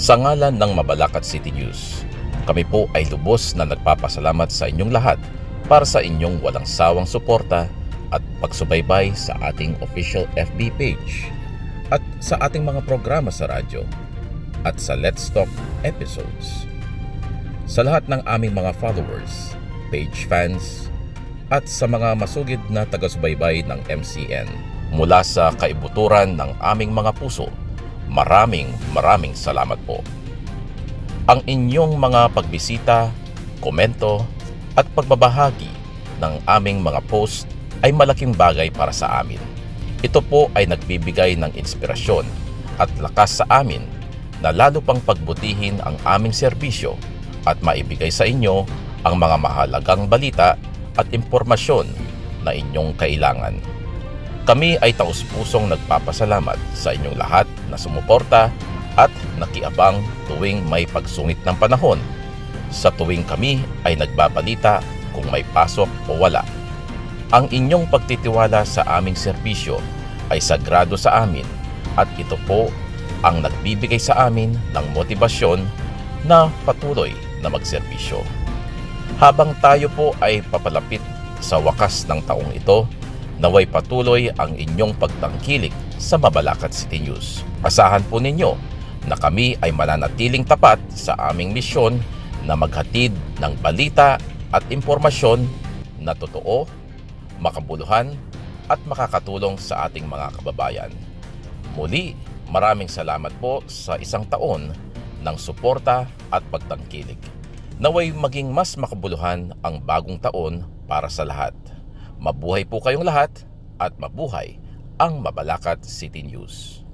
Sa ngalan ng Mabalacat City News, kami po ay lubos na nagpapasalamat sa inyong lahat para sa inyong walang sawang suporta at pagsubaybay sa ating official FB page at sa ating mga programa sa radyo at sa Let's Talk episodes. Sa lahat ng aming mga followers, page fans, at sa mga masugid na taga-subaybay ng MCN, mula sa kaibuturan ng aming mga puso, maraming salamat po. Ang inyong mga pagbisita, komento, at pagbabahagi ng aming mga post ay malaking bagay para sa amin. Ito po ay nagbibigay ng inspirasyon at lakas sa amin na lalo pang pagbutihin ang aming serbisyo at maibigay sa inyo ang mga mahalagang balita at impormasyon na inyong kailangan. Kami ay taus-pusong nagpapasalamat sa inyong lahat na sumuporta at nakiabang tuwing may pagsungit ng panahon, sa tuwing kami ay nagbabalita kung may pasok o wala. Ang inyong pagtitiwala sa aming serbisyo ay sagrado sa amin at ito po ang nagbibigay sa amin ng motibasyon na patuloy na magserbisyo. Habang tayo po ay papalapit sa wakas ng taong ito, naway patuloy ang inyong pagtangkilik sa Mabalacat City News. Asahan po ninyo na kami ay mananatiling tapat sa aming misyon na maghatid ng balita at impormasyon na totoo, makabuluhan at makakatulong sa ating mga kababayan. Muli, maraming salamat po sa isang taon ng suporta at pagtangkilik. Naway maging mas makabuluhan ang bagong taon para sa lahat. Mabuhay po kayong lahat at mabuhay ang Mabalacat City News.